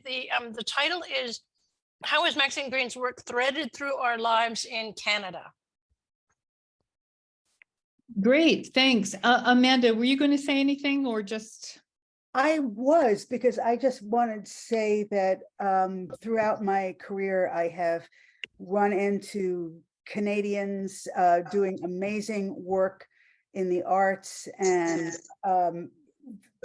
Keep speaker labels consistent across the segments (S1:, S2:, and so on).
S1: the title is "How is Maxine Greene's work threaded through our lives in Canada?"
S2: Great, thanks. Amanda, were you going to say anything or just?
S3: I was, because I just wanted to say that throughout my career, I have run into Canadians doing amazing work in the arts, and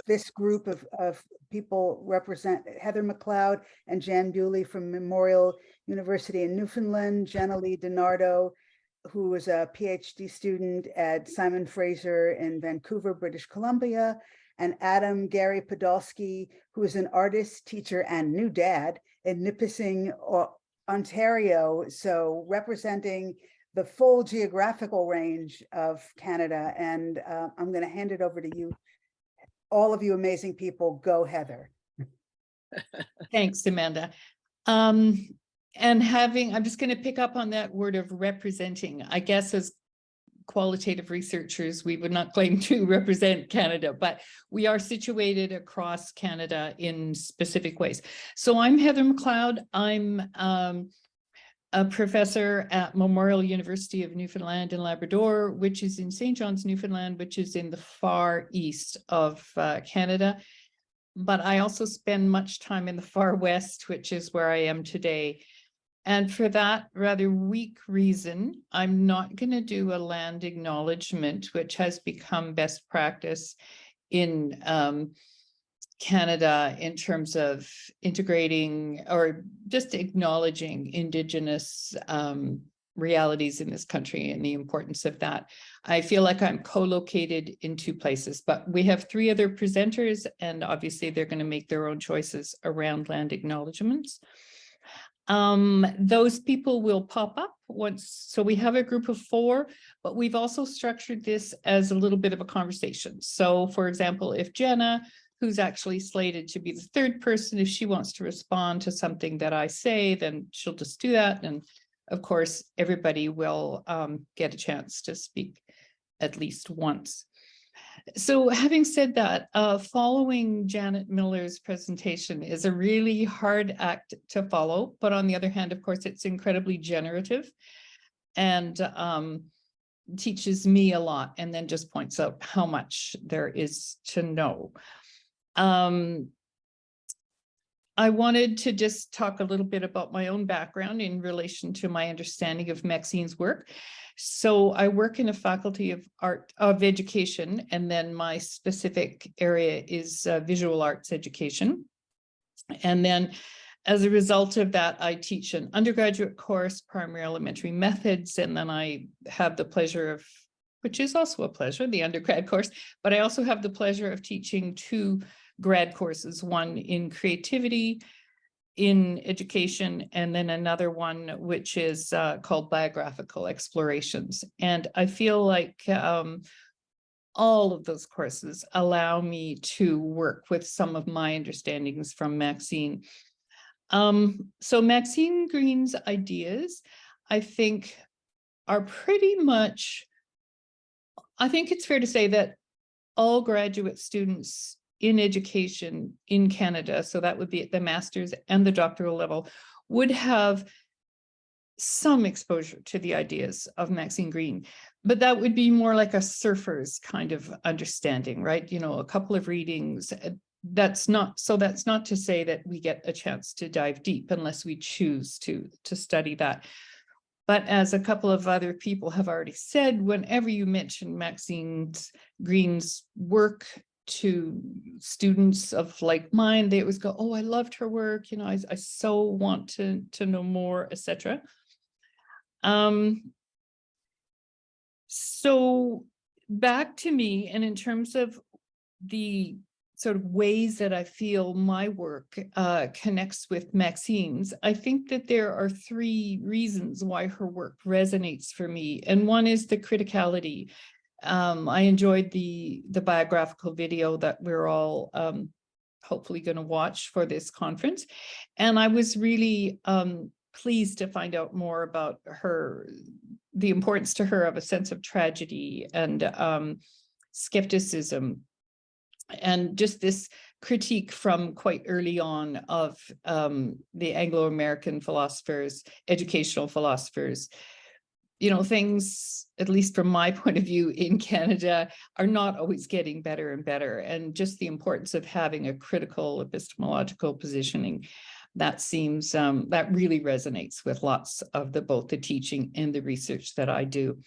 S3: this group of people represent Heather McLeod and Jan Buley from Memorial University in Newfoundland, Jenna-Leigh Nardo, who was a PhD student at Simon Fraser in Vancouver, British Columbia, and Garry Podolski, who is an artist, teacher, and new dad in Nipissing, Ontario. So representing the full geographical range of Canada. And I'm going to hand it over to you. All of you amazing people, go Heather.
S2: Thanks, Amanda. And I'm just going to pick up on that word of representing. I guess as qualitative researchers, we would not claim to represent Canada, but we are situated across Canada in specific ways. So I'm Heather McLeod. I'm a professor at Memorial University of Newfoundland and Labrador, which is in St. John's, Newfoundland, which is in the far east of Canada. But I also spend much time in the far west, which is where I am today. And for that rather weak reason, I'm not going to do a land acknowledgement, which has become best practice in Canada in terms of integrating or just acknowledging Indigenous realities in this country and the importance of that. I feel like I'm co-located in two places, but we have three other presenters, and obviously they're going to make their own choices around land acknowledgements. Those people will pop up once. So we have a group of 4, but we've also structured this as a little bit of a conversation. So for example, if Jenna, who's actually slated to be the 3rd person, if she wants to respond to something that I say, then she'll just do that. And of course, everybody will get a chance to speak at least once. So having said that, following Janet Miller's presentation is a really hard act to follow, but on the other hand, of course, it's incredibly generative and teaches me a lot, and then just points out how much there is to know. I wanted to just talk a little bit about my own background in relation to my understanding of Maxine's work. So I work in a faculty of education, and then my specific area is visual arts education. And then as a result of that, I teach an undergraduate course, primary elementary methods, and then I have the pleasure of, which is also a pleasure, the undergrad course, but I also have the pleasure of teaching 2 grad courses, one in creativity in education, and then another one which is called biographical explorations. And I feel like all of those courses allow me to work with some of my understandings from Maxine. So Maxine Greene's ideas, I think, are pretty much, I think it's fair to say that all graduate students in education in Canada, so that would be at the master's and the doctoral level, would have some exposure to the ideas of Maxine Greene, but that would be more like a surfer's kind of understanding, right? You know, a couple of readings. That's not to say that we get a chance to dive deep unless we choose to study that. But as a couple of other people have already said, whenever you mention Maxine Greene's work to students of like mind, they always go, oh, I loved her work, you know, I so want to know more, etc. So back to me, and in terms of the sort of ways that I feel my work connects with Maxine's, I think that there are 3 reasons why her work resonates for me. And one is the criticality. I enjoyed the biographical video that we're all hopefully going to watch for this conference. And I was really pleased to find out more about the importance to her of a sense of tragedy and skepticism and just this critique from quite early on of the Anglo-American philosophers, educational philosophers. You know, things, at least from my point of view in Canada, are not always getting better and better. And just the importance of having a critical epistemological positioning, that seems, that really resonates with lots of both the teaching and the research that I do.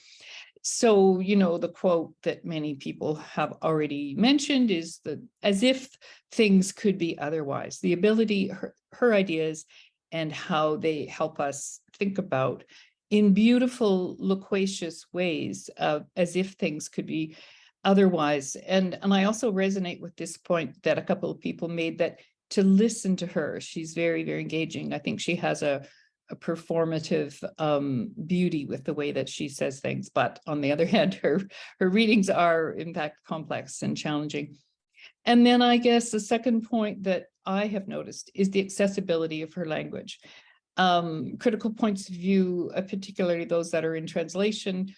S2: So, you know, the quote that many people have already mentioned is that as if things could be otherwise, the ability, her ideas and how they help us think about in beautiful, loquacious ways, as if things could be otherwise. And I also resonate with this point that a couple of people made, that to listen to her, she's very, very engaging. I think she has a performative beauty with the way that she says things. But on the other hand, her readings are in fact complex and challenging. And then I guess the second point that I have noticed is the accessibility of her language. Critical points of view, particularly those that are in translation,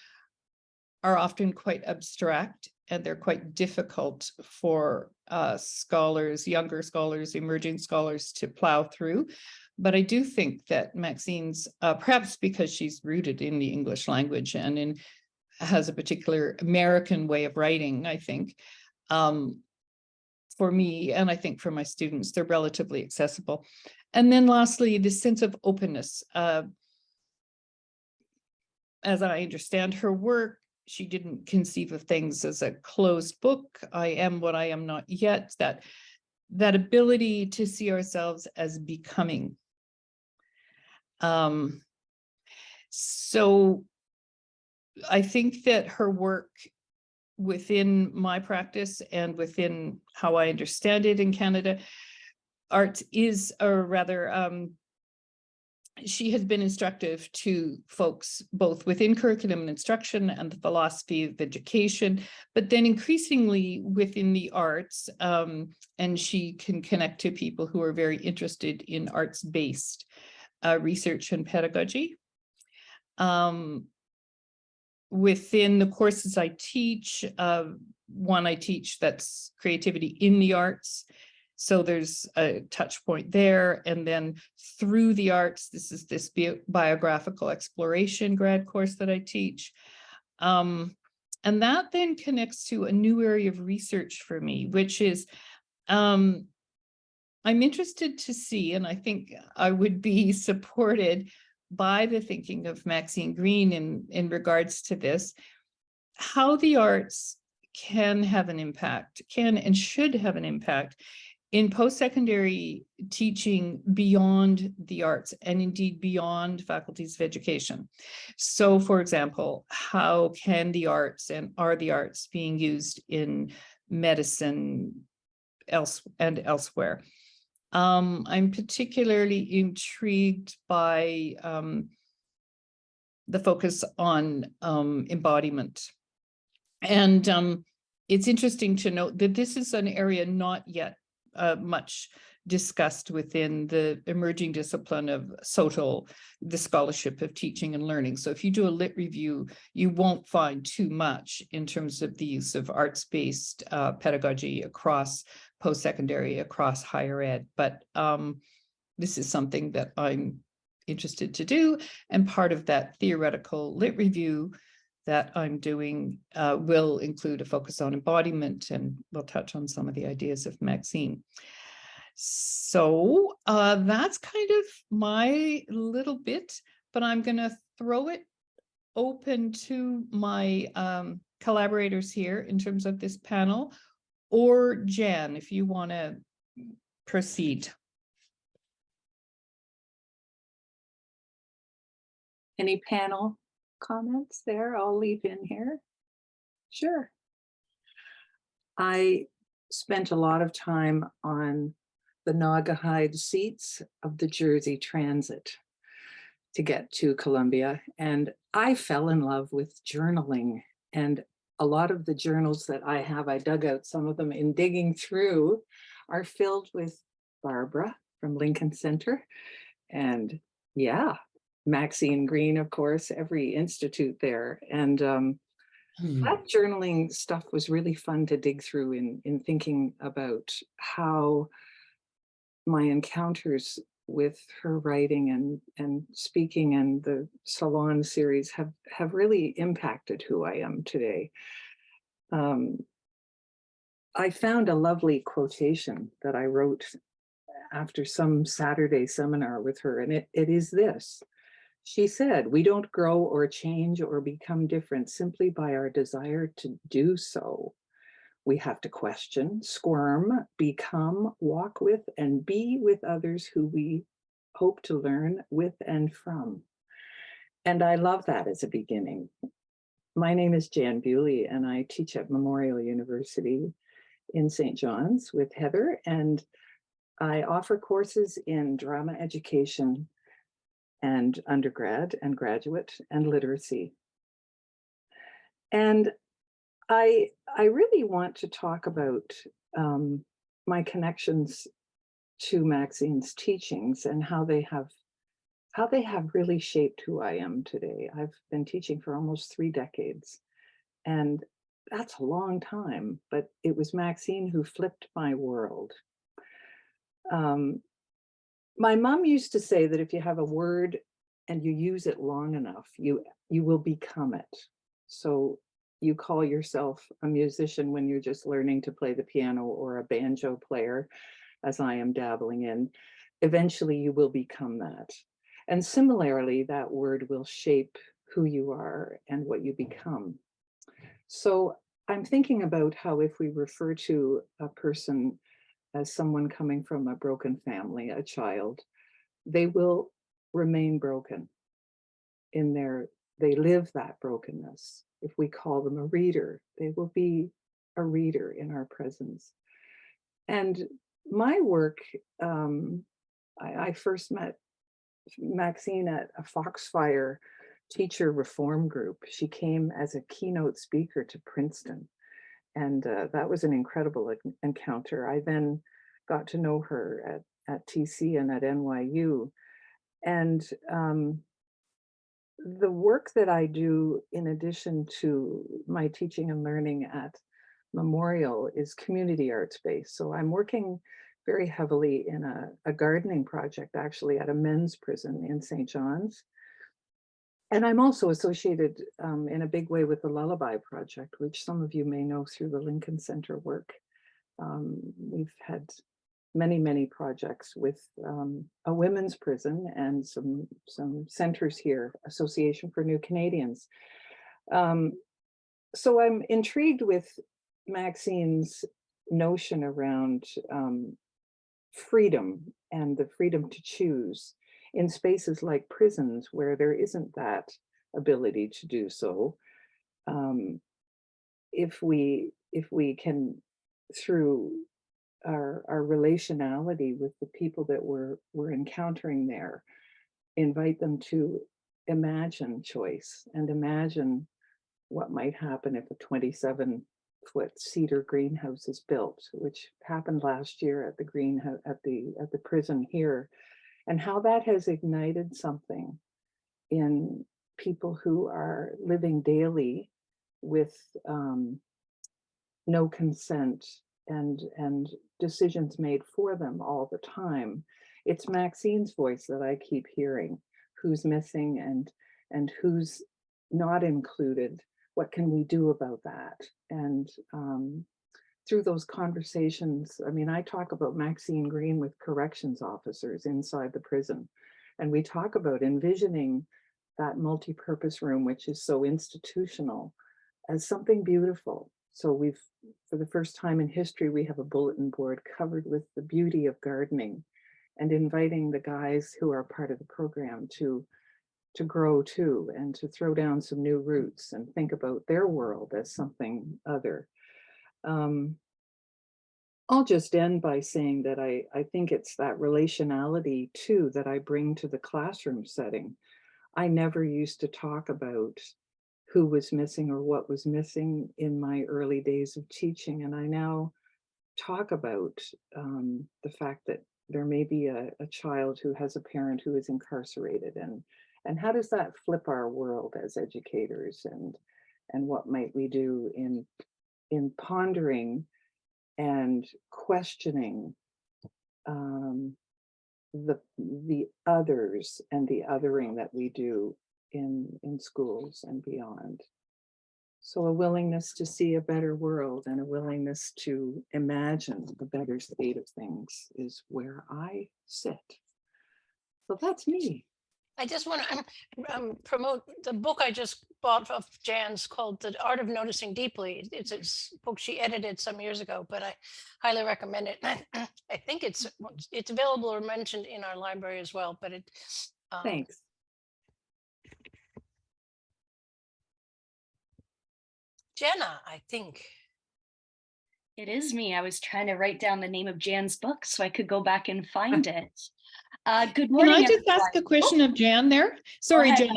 S2: are often quite abstract, and they're quite difficult for scholars, younger scholars, emerging scholars to plow through. But I do think that Maxine's, perhaps because she's rooted in the English language and has a particular American way of writing, I think, for me, and I think for my students, they're relatively accessible. And then lastly, the sense of openness. As I understand her work, she didn't conceive of things as a closed book. I am what I am not yet. That ability to see ourselves as becoming. So I think that her work within my practice and within how I understand it in Canada, art is, or rather, she has been instructive to folks both within curriculum and instruction and the philosophy of education, but then increasingly within the arts, and she can connect to people who are very interested in arts-based research and pedagogy. Within the courses I teach, one I teach that's creativity in the arts. So there's a touch point there. And then through the arts, this is this biographical exploration grad course that I teach. And that then connects to a new area of research for me, which is, I'm interested to see, and I think I would be supported by the thinking of Maxine Greene in regards to this, how the arts can have an impact, can and should have an impact in post-secondary teaching beyond the arts, and indeed beyond faculties of education. So for example, how can the arts and are the arts being used in medicine and elsewhere? I'm particularly intrigued by the focus on embodiment. And it's interesting to note that this is an area not yet much discussed within the emerging discipline of the scholarship of teaching and learning. So if you do a lit review, you won't find too much in terms of the use of arts-based pedagogy across post-secondary, across higher ed. But this is something that I'm interested to do. And part of that theoretical lit review that I'm doing will include a focus on embodiment, and we'll touch on some of the ideas of Maxine. So that's kind of my little bit, but I'm going to throw it open to my collaborators here in terms of this panel, or Jan, if you want to proceed.
S4: Any panel comments there? I'll leave in here. Sure. I spent a lot of time on the Naugahyde seats of the Jersey Transit to get to Columbia, and I fell in love with journaling. And a lot of the journals that I have, I dug out some of them in digging through, are filled with Barbara from Lincoln Center. And yeah, Maxine Greene, of course, every institute there. And That journaling stuff was really fun to dig through in thinking about how my encounters with her writing and speaking and the salon series have really impacted who I am today. I found a lovely quotation that I wrote after some Saturday seminar with her, and it is this. She said, "We don't grow or change or become different simply by our desire to do so. We have to question, squirm, become, walk with, and be with others who we hope to learn with and from." And I love that as a beginning. My name is Jan Buley, and I teach at Memorial University in St. John's with Heather, and I offer courses in drama education and undergrad and graduate and literacy. And I really want to talk about my connections to Maxine's teachings and how they have really shaped who I am today. I've been teaching for almost 3 decades, and that's a long time, but it was Maxine who flipped my world. My mom used to say that if you have a word and you use it long enough, you will become it. So you call yourself a musician when you're just learning to play the piano, or a banjo player, as I am dabbling in. Eventually you will become that. And similarly, that word will shape who you are and what you become. So I'm thinking about how if we refer to a person as someone coming from a broken family, a child, they will remain broken they live that brokenness. If we call them a reader, they will be a reader in our presence. And my work, I first met Maxine at a Foxfire teacher reform group. She came as a keynote speaker to Princeton, and that was an incredible encounter. I then got to know her at TC and at NYU. And the work that I do, in addition to my teaching and learning at Memorial, is community arts-based. So I'm working very heavily in a gardening project, actually, at a men's prison in St. John's. And I'm also associated in a big way with the Lullaby Project, which some of you may know through the Lincoln Center work. We've had many projects with a women's prison and some centers here, Association for New Canadians. So I'm intrigued with Maxine's notion around freedom and the freedom to choose in spaces like prisons where there isn't that ability to do so. If we can, through our relationality with the people that we're encountering there, invite them to imagine choice and imagine what might happen if a 27-foot cedar greenhouse is built, which happened last year at the greenhouse at the prison here, and how that has ignited something in people who are living daily with no consent and decisions made for them all the time. It's Maxine's voice that I keep hearing, who's missing and who's not included. What can we do about that? And through those conversations, I mean, I talk about Maxine Greene with corrections officers inside the prison, and we talk about envisioning that multi-purpose room, which is so institutional, as something beautiful. So for the first time in history, we have a bulletin board covered with the beauty of gardening, and inviting the guys who are part of the program to grow too, and to throw down some new roots and think about their world as something other. I'll just end by saying that I think it's that relationality too that I bring to the classroom setting. I never used to talk about who was missing or what was missing in my early days of teaching. And I now talk about the fact that there may be a child who has a parent who is incarcerated, and how does that flip our world as educators, and what might we do in pondering and questioning the others and the othering that we do in schools and beyond. So a willingness to see a better world and a willingness to imagine a better state of things is where I sit. So that's me.
S1: I just want to promote the book I just bought of Jan's called The Art of Noticing Deeply. It's a book she edited some years ago, but I highly recommend it. I think it's available or mentioned in our library as well, but it.
S4: Thanks.
S1: Jenna, I think.
S5: It is me. I was trying to write down the name of Jan's book so I could go back and find it. Good morning.
S2: Can I just ask a question of Jan there? Sorry,
S5: ahead,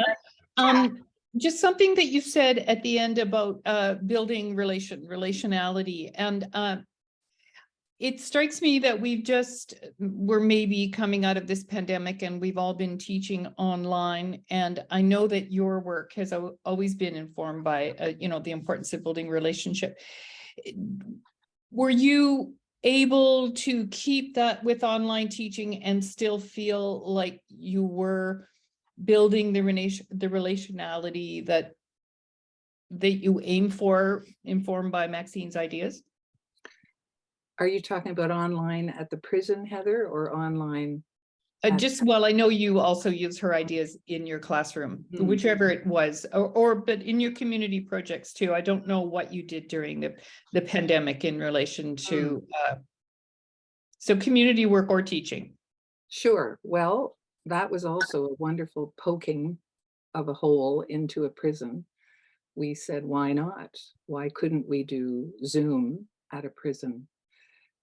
S2: Jenna. Just something that you said at the end about building relationality. And it strikes me that we're maybe coming out of this pandemic and we've all been teaching online. And I know that your work has always been informed by, the importance of building relationship. Were you able to keep that with online teaching and still feel like you were building the relationality that you aim for, informed by Maxine's ideas?
S4: Are you talking about online at the prison, Heather, or online?
S2: Well, I know you also use her ideas in your classroom, whichever it was, but in your community projects too. I don't know what you did during the pandemic in relation to so community work or teaching.
S4: Sure. Well, that was also a wonderful poking of a hole into a prison. We said, why not? Why couldn't we do Zoom at a prison?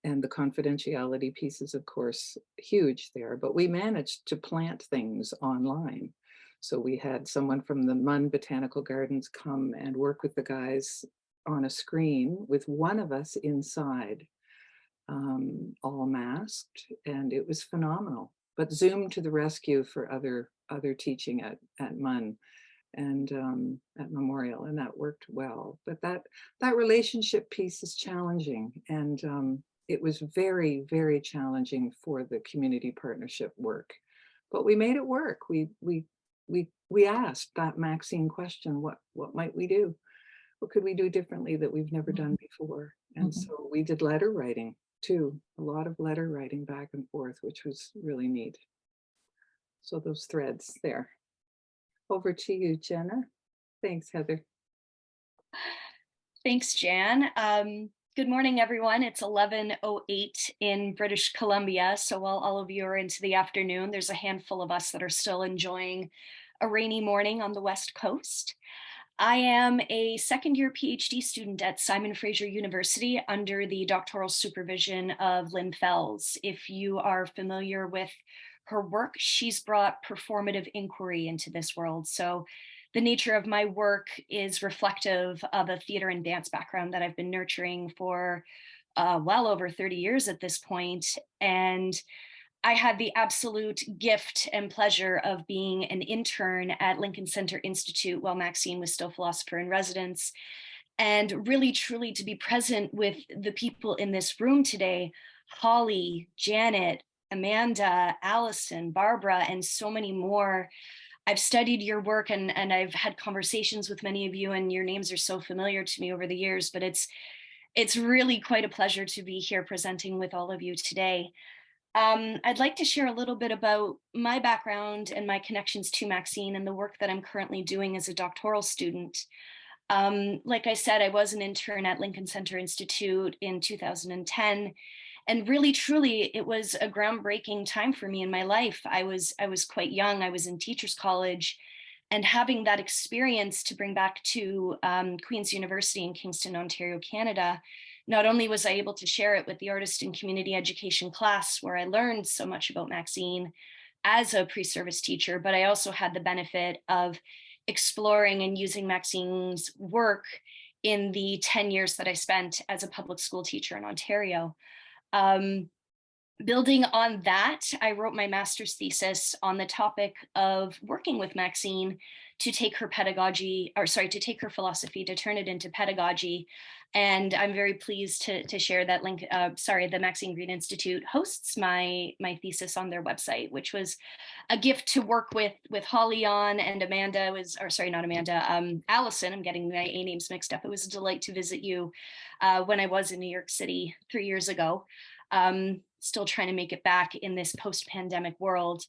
S4: And the confidentiality piece is, of course, huge there, but we managed to plant things online. So we had someone from the Munn Botanical Gardens come and work with the guys on a screen with one of us inside, all masked, and it was phenomenal. But Zoom to the rescue for other teaching at Munn and at Memorial, and that worked well. But that relationship piece is challenging, and it was very, very challenging for the community partnership work, but we made it work. We asked that Maxine question: what might we do? What could we do differently that we've never done before? And so we did letter writing too, a lot of letter writing back and forth, which was really neat. So those threads there. Over to you, Jenna. Thanks, Heather.
S5: Thanks, Jan. Good morning, everyone. It's 11:08 in British Columbia. So while all of you are into the afternoon, there's a handful of us that are still enjoying a rainy morning on the West Coast. I am a second-year PhD student at Simon Fraser University under the doctoral supervision of Lynn Fells. If you are familiar with her work, she's brought performative inquiry into this world. So the nature of my work is reflective of a theater and dance background that I've been nurturing for well over 30 years at this point. And I had the absolute gift and pleasure of being an intern at Lincoln Center Institute while Maxine was still philosopher in residence. And really, truly to be present with the people in this room today, Holly, Janet, Amanda, Allison, Barbara, and so many more. I've studied your work and I've had conversations with many of you, and your names are so familiar to me over the years, but it's really quite a pleasure to be here presenting with all of you today. I'd like to share a little bit about my background and my connections to Maxine and the work that I'm currently doing as a doctoral student. Like I said, I was an intern at Lincoln Center Institute in 2010. And really, truly, it was a groundbreaking time for me in my life. I was quite young. I was in teachers college, and having that experience to bring back to Queen's University in Kingston, Ontario, Canada, not only was I able to share it with the artist and community education class where I learned so much about Maxine as a pre-service teacher, but I also had the benefit of exploring and using Maxine's work in the 10 years that I spent as a public school teacher in Ontario. Building on that, I wrote my master's thesis on the topic of working with Maxine to take her pedagogy, or sorry, to take her philosophy, to turn it into pedagogy. And I'm very pleased to share that link. The Maxine Greene Institute hosts my thesis on their website, which was a gift to work with Holly on, and Amanda was, or sorry, not Amanda, Allison. I'm getting my A names mixed up. It was a delight to visit you when I was in New York City 3 years ago. Still trying to make it back in this post-pandemic world.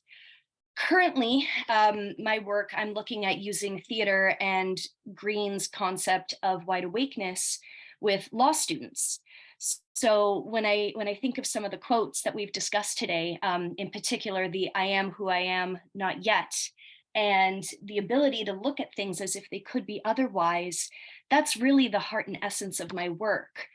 S5: Currently, my work, I'm looking at using theater and Greene's concept of wide awakeness with law students. So when I think of some of the quotes that we've discussed today, in particular, the "I am who I am, not yet," and the ability to look at things as if they could be otherwise, that's really the heart and essence of my work.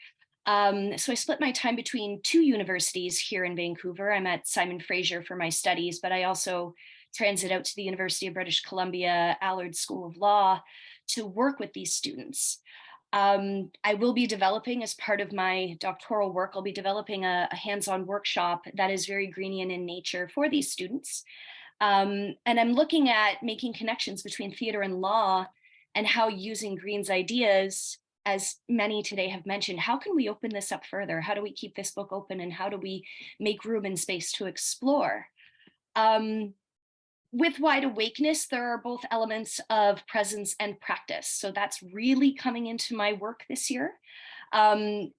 S5: So I split my time between 2 universities here in Vancouver. I'm at Simon Fraser for my studies, but I also transit out to the University of British Columbia Allard School of Law to work with these students. I will be developing, as part of my doctoral work, I'll be developing a hands-on workshop that is very Greenian in nature for these students. And I'm looking at making connections between theater and law, and how using Greene's ideas, as many today have mentioned, how can we open this up further? How do we keep this book open, and how do we make room and space to explore? With wide awakeness, there are both elements of presence and practice. So that's really coming into my work this year,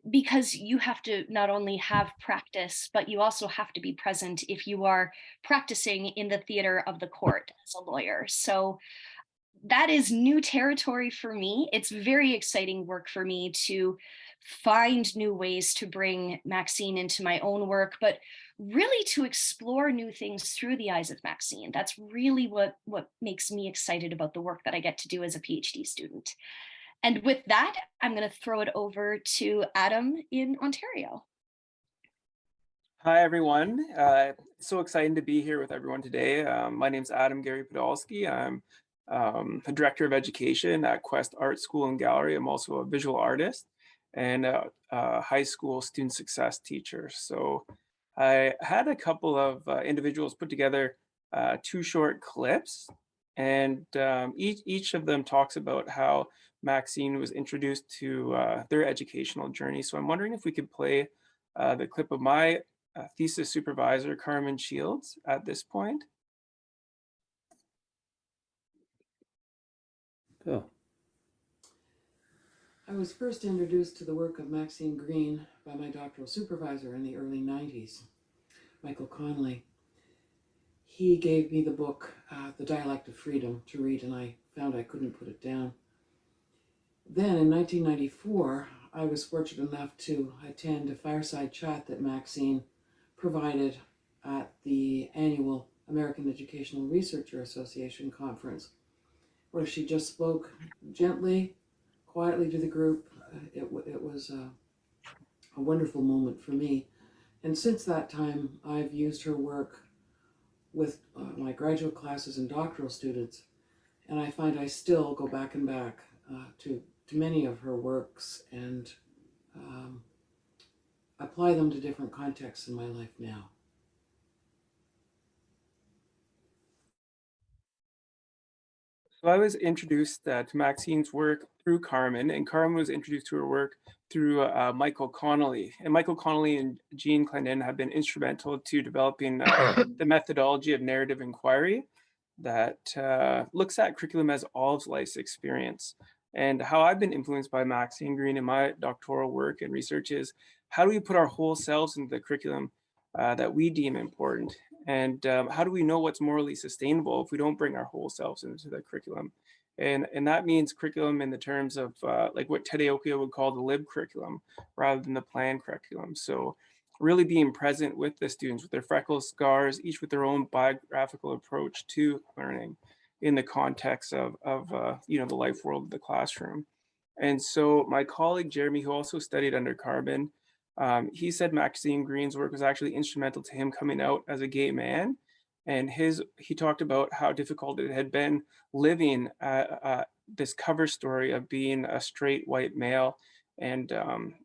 S5: because you have to not only have practice, but you also have to be present if you are practicing in the theater of the court as a lawyer. So that is new territory for me. It's very exciting work for me to find new ways to bring Maxine into my own work, but really to explore new things through the eyes of Maxine. That's really what makes me excited about the work that I get to do as a PhD student. And with that, I'm going to throw it over to Adam in Ontario.
S6: Hi, everyone. So excited to be here with everyone today. My name is Adam Garry Podolski. I'm a director of education at Quest Art School and Gallery. I'm also a visual artist and a high school student success teacher. So I had a couple of individuals put together 2 short clips, and each of them talks about how Maxine was introduced to their educational journey. So I'm wondering if we could play the clip of my thesis supervisor, Carmen Shields, at this point.
S7: Cool. I was first introduced to the work of Maxine Greene by my doctoral supervisor in the early 90s, Michael Connolly. He gave me the book, The Dialect of Freedom, to read, and I found I couldn't put it down. Then in 1994, I was fortunate enough to attend a fireside chat that Maxine provided at the annual American Educational Researcher Association conference, where she just spoke gently, quietly to the group. It was a wonderful moment for me. And since that time, I've used her work with my graduate classes and doctoral students. And I find I still go back and back to many of her works and apply them to different contexts in my life now.
S6: So I was introduced to Maxine's work through Carmen, and Carmen was introduced to her work through Michael Connolly. And Michael Connolly and Jean Clendon have been instrumental to developing the methodology of narrative inquiry that looks at curriculum as all of life's experience. And how I've been influenced by Maxine Greene in my doctoral work and research is, how do we put our whole selves into the curriculum that we deem important? And how do we know what's morally sustainable if we don't bring our whole selves into the curriculum? And that means curriculum in the terms of like what Ted Aokia would call the lived curriculum rather than the planned curriculum. So really being present with the students with their freckles, scars, each with their own biographical approach to learning in the context of the life world of the classroom. And so my colleague Jeremy, who also studied under Carmen, he said Maxine Greene's work was actually instrumental to him coming out as a gay man. And he talked about how difficult it had been living this cover story of being a straight white male. And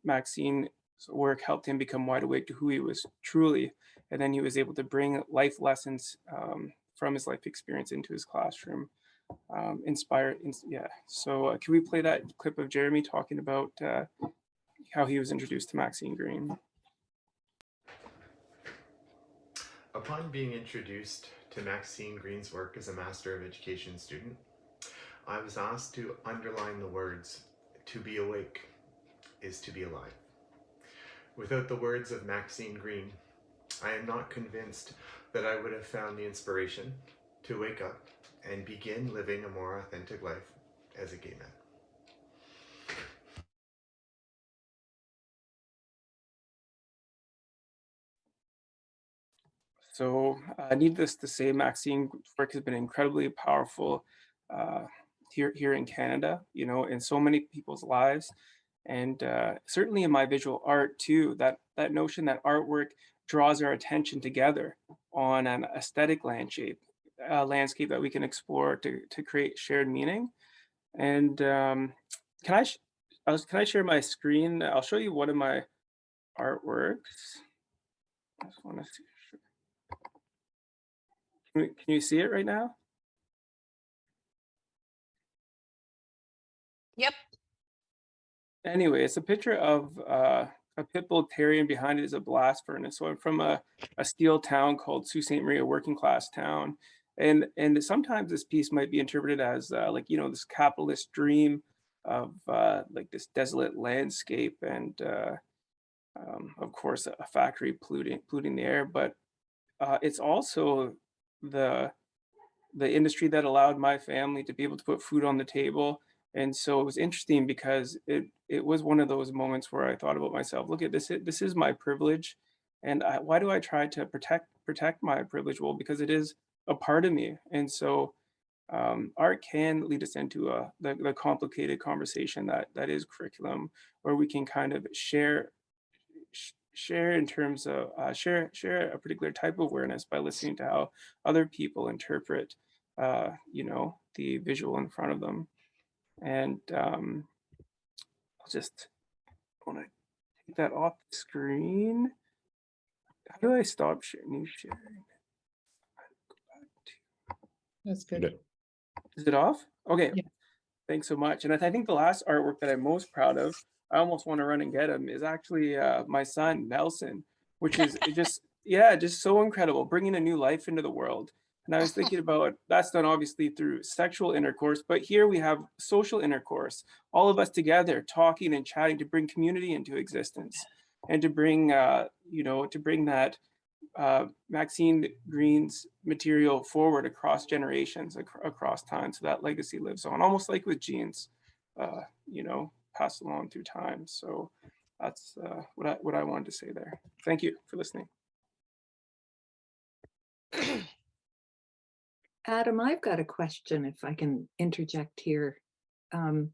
S6: Maxine's work helped him become wide awake to who he was truly. And then he was able to bring life lessons from his life experience into his classroom. Yeah. So can we play that clip of Jeremy talking about how he was introduced to Maxine Greene?
S8: Upon being introduced to Maxine Greene's work as a Master of Education student, I was asked to underline the words, "To be awake is to be alive." Without the words of Maxine Greene, I am not convinced that I would have found the inspiration to wake up and begin living a more authentic life as a gay man.
S6: So needless to say, Maxine's work has been incredibly powerful here in Canada, you know, in so many people's lives. And certainly in my visual art too, that notion that artwork draws our attention together on an aesthetic landscape that we can explore to create shared meaning. And can I share my screen? I'll show you one of my artworks. I just want to see. Can you see it right now?
S1: Yep.
S6: Anyway, it's a picture of a pit bull terrier, and behind it is a blast furnace. So I'm from a steel town called Sault Ste. Marie, a working class town. And sometimes this piece might be interpreted as like, you know, this capitalist dream of like this desolate landscape and of course a factory polluting the air. But it's also the industry that allowed my family to be able to put food on the table. And so it was interesting because it was one of those moments where I thought about myself, look at this, this is my privilege. And why do I try to protect my privilege? Well, because it is a part of me. And so art can lead us into the complicated conversation that is curriculum, where we can kind of share in terms of share a particular type of awareness by listening to how other people interpret you know, the visual in front of them. And I'll just want to take that off the screen. How do I stop sharing?
S2: That's good.
S6: Is it off? Okay.
S2: Yeah.
S6: Thanks so much. And I think the last artwork that I'm most proud of, I almost want to run and get him, is actually my son, Nelson, which is just, yeah, just so incredible, bringing a new life into the world. And I was thinking about, that's done obviously through sexual intercourse, but here we have social intercourse, all of us together talking and chatting to bring community into existence and to bring, you know, to bring that Maxine Greene's material forward across generations, across time, so that legacy lives on, almost like with genes, you know, passed along through time. So that's what I wanted to say there. Thank you for listening.
S4: Adam, I've got a question, if I can interject here. I'm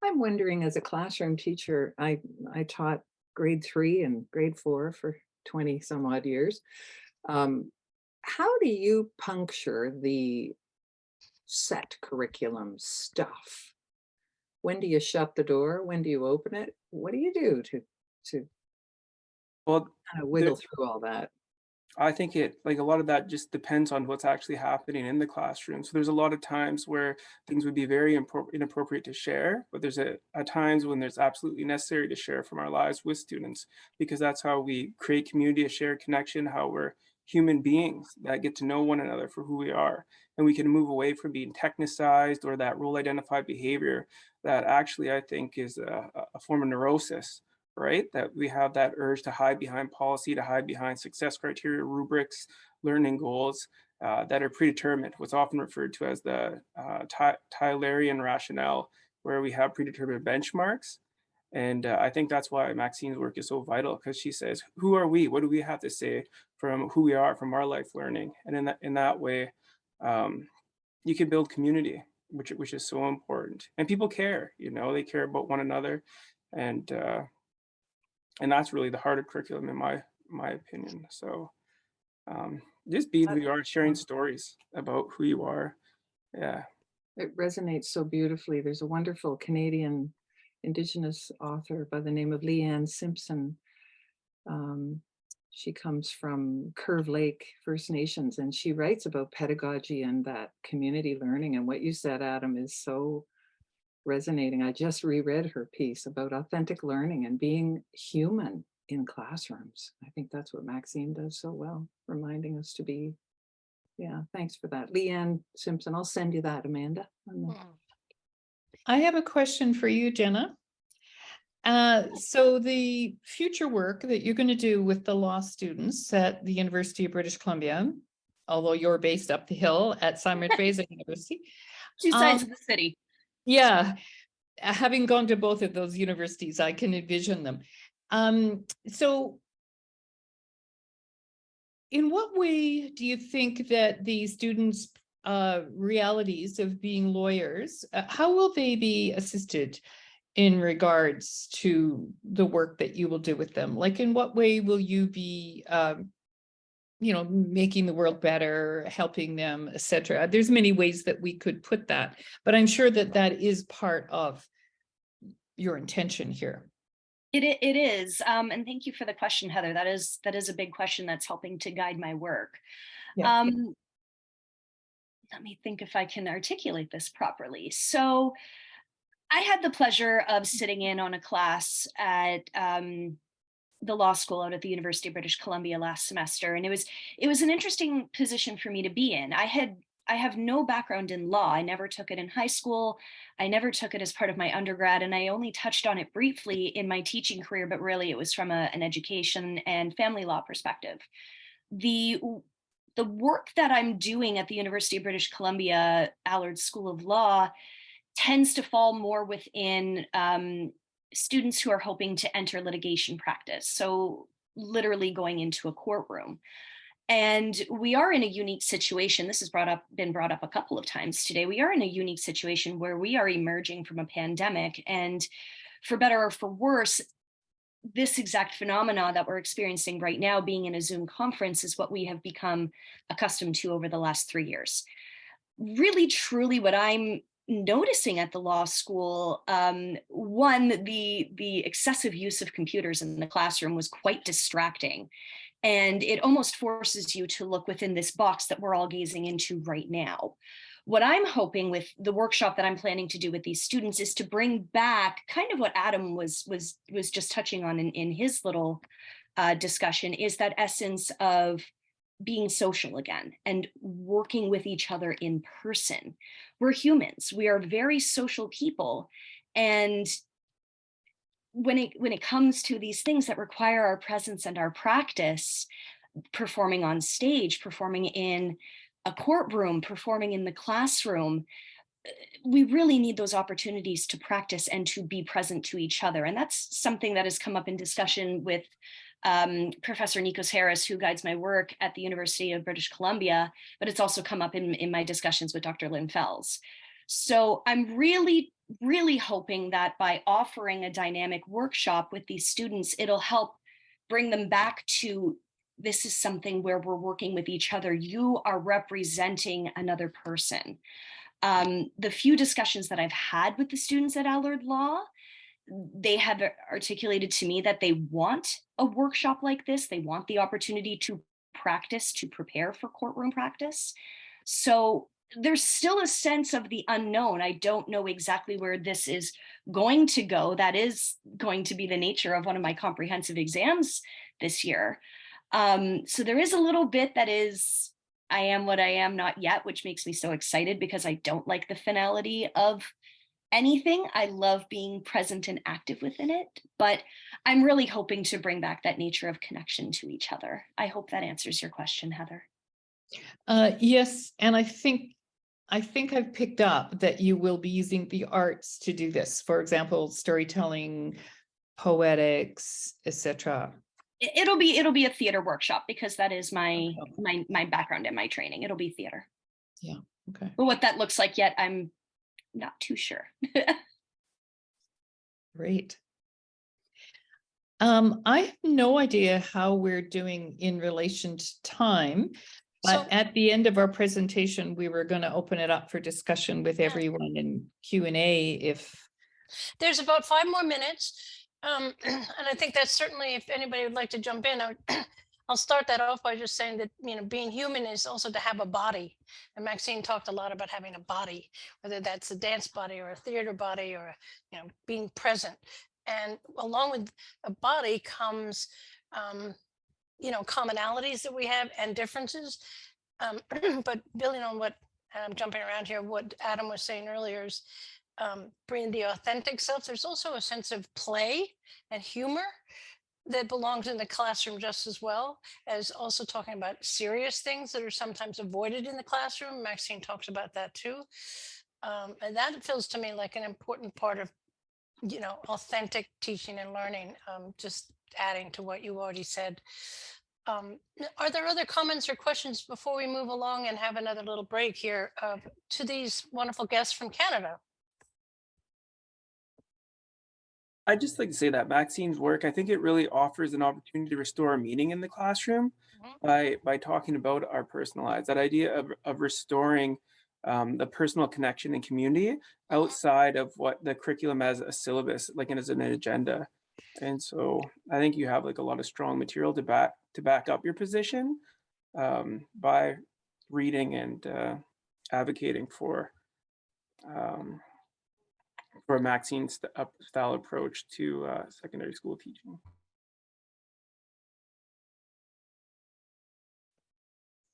S4: wondering, as a classroom teacher, I taught grade 3 and grade 4 for 20 some odd years. How do you puncture the set curriculum stuff? When do you shut the door? When do you open it? What do you do to
S6: Well,
S4: kind of wiggle through all that?
S6: I think like a lot of that just depends on what's actually happening in the classroom. So there's a lot of times where things would be very inappropriate to share, but there's at times when there's absolutely necessary to share from our lives with students, because that's how we create community, a shared connection, how we're human beings that get to know one another for who we are. And we can move away from being technicized or that role identified behavior that actually I think is a form of neurosis, right? That we have that urge to hide behind policy, to hide behind success criteria, rubrics, learning goals that are predetermined, what's often referred to as the Tylerian rationale, where we have predetermined benchmarks. And I think that's why Maxine's work is so vital, because she says, who are we? What do we have to say from who we are, from our life learning? And in that way, you can build community, which is so important. And people care, you know, they care about one another. And that's really the heart of curriculum, in my opinion. So just be who you are, sharing stories about who you are. Yeah.
S4: It resonates so beautifully. There's a wonderful Canadian Indigenous author by the name of Leanne Simpson. She comes from Curve Lake First Nations, and she writes about pedagogy and that community learning. And what you said, Adam, is so resonating. I just reread her piece about authentic learning and being human in classrooms. I think that's what Maxine does so well, reminding us to be. Yeah, thanks for that. Leanne Simpson, I'll send you that, Amanda.
S2: I have a question for you, Jenna. So the future work that you're going to do with the law students at the University of British Columbia, although you're based up the hill at Simon Fraser University.
S5: Two sides of the city.
S2: Yeah, having gone to both of those universities, I can envision them. So in what way do you think that the students' realities of being lawyers, how will they be assisted in regards to the work that you will do with them? Like, in what way will you be, making the world better, helping them, etc.? There's many ways that we could put that, but I'm sure that that is part of your intention here.
S5: It is, and thank you for the question, Heather. That is a big question that's helping to guide my work.
S2: Yeah.
S5: Let me think if I can articulate this properly. So I had the pleasure of sitting in on a class at the law school out at the University of British Columbia last semester, and it was an interesting position for me to be in. I have no background in law. I never took it in high school. I never took it as part of my undergrad, and I only touched on it briefly in my teaching career, but really it was from an education and family law perspective. The work that I'm doing at the University of British Columbia Allard School of Law tends to fall more within students who are hoping to enter litigation practice. So literally going into a courtroom. And we are in a unique situation. This has been brought up a couple of times today. We are in a unique situation where we are emerging from a pandemic, and for better or for worse, this exact phenomena that we're experiencing right now, being in a Zoom conference, is what we have become accustomed to over the last 3 years. Really, truly, what I'm noticing at the law school, one, the excessive use of computers in the classroom was quite distracting. And it almost forces you to look within this box that we're all gazing into right now. What I'm hoping with the workshop that I'm planning to do with these students is to bring back kind of what Adam was just touching on in his little discussion, is that essence of being social again and working with each other in person. We're humans. We are very social people. And when it comes to these things that require our presence and our practice, performing on stage, performing in a courtroom, performing in the classroom, we really need those opportunities to practice and to be present to each other. And that's something that has come up in discussion with Professor Nikos Harris, who guides my work at the University of British Columbia, but it's also come up in my discussions with Dr. Lynn Fells. So I'm really hoping that by offering a dynamic workshop with these students, it'll help bring them back to, this is something where we're working with each other. You are representing another person. The few discussions that I've had with the students at Allard Law, they have articulated to me that they want a workshop like this. They want the opportunity to practice, to prepare for courtroom practice. So there's still a sense of the unknown. I don't know exactly where this is going to go. That is going to be the nature of one of my comprehensive exams this year. So there is a little bit that is, I am what I am, not yet, which makes me so excited because I don't like the finality of anything. I love being present and active within it, but I'm really hoping to bring back that nature of connection to each other. I hope that answers your question, Heather.
S2: Yes, and I think I've picked up that you will be using the arts to do this. For example, storytelling, poetics, etc.
S5: It'll be a theater workshop because that is my background and my training. It'll be theater.
S2: Yeah. Okay.
S5: But what that looks like yet, I'm not too sure.
S2: Great. I have no idea how we're doing in relation to time, but at the end of our presentation, we were going to open it up for discussion with everyone in Q&A if
S1: there's about 5 more minutes. And I think that's certainly, if anybody would like to jump in, I'll start that off by just saying that, being human is also to have a body. And Maxine talked a lot about having a body, whether that's a dance body or a theater body or, being present. And along with a body comes, commonalities that we have and differences. But building on what, I'm jumping around here, what Adam was saying earlier is bringing the authentic self. There's also a sense of play and humor that belongs in the classroom just as well as also talking about serious things that are sometimes avoided in the classroom. Maxine talks about that too. And that feels to me like an important part of, authentic teaching and learning, just adding to what you already said. Are there other comments or questions before we move along and have another little break here to these wonderful guests from Canada?
S6: I'd just like to say that Maxine's work, I think it really offers an opportunity to restore meaning in the classroom by talking about our personal lives. That idea of restoring the personal connection and community outside of what the curriculum as a syllabus, like as an agenda. And so I think you have like a lot of strong material to back up your position by reading and advocating for Maxine's style approach to secondary school teaching.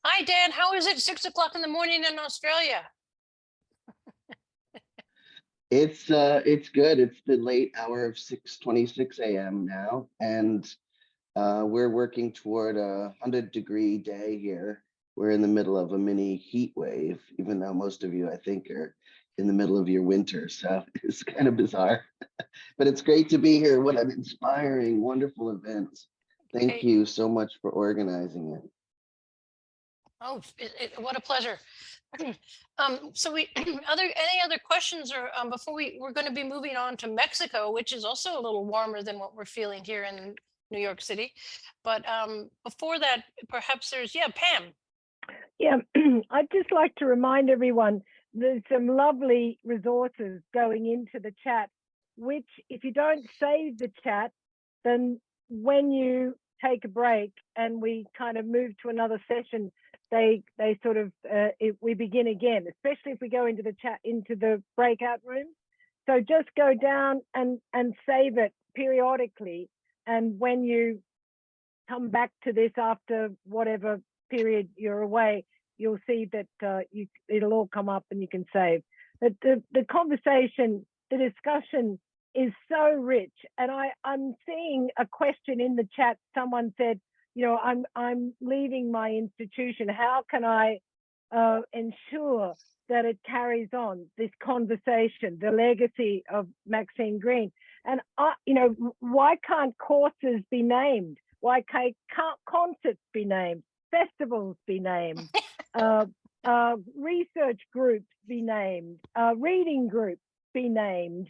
S1: Hi, Dan. How is it 6 o'clock in the morning in Australia?
S9: It's good. It's the late hour of 6:26 a.m. now, and we're working toward a 100-degree day here. We're in the middle of a mini heat wave, even though most of you, I think, are in the middle of your winter. So it's kind of bizarre, but it's great to be here. What an inspiring, wonderful event. Thank you so much for organizing it.
S1: Oh, what a pleasure. So any other questions or before we're going to be moving on to Mexico, which is also a little warmer than what we're feeling here in New York City. But before that, perhaps Pam.
S10: Yeah, I'd just like to remind everyone there's some lovely resources going into the chat, which if you don't save the chat, then when you take a break and we kind of move to another session, they sort of we begin again, especially if we go into the chat, into the breakout room. So just go down and save it periodically, and when you come back to this after whatever period you're away, you'll see that it'll all come up and you can save. But the conversation, the discussion is so rich, and I'm seeing a question in the chat. Someone said, I'm leaving my institution. How can I ensure that it carries on, this conversation, the legacy of Maxine Greene? And why can't courses be named? Why can't concerts be named? Festivals be named? Research groups be named? Reading groups be named?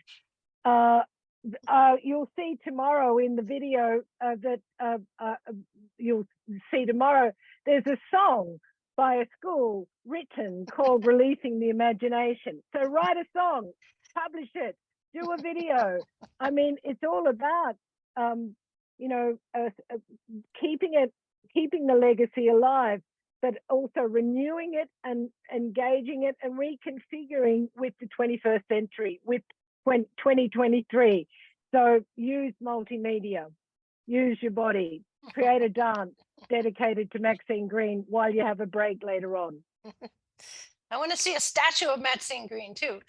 S10: You'll see tomorrow in the video you'll see tomorrow, there's a song by a school written called Releasing the Imagination. So write a song, publish it, do a video. I mean, it's all about, keeping the legacy alive, but also renewing it and engaging it and reconfiguring with the 21st century, with 2023. So use multimedia, use your body, create a dance dedicated to Maxine Greene while you have a break later on.
S1: I want to see a statue of Maxine Greene too.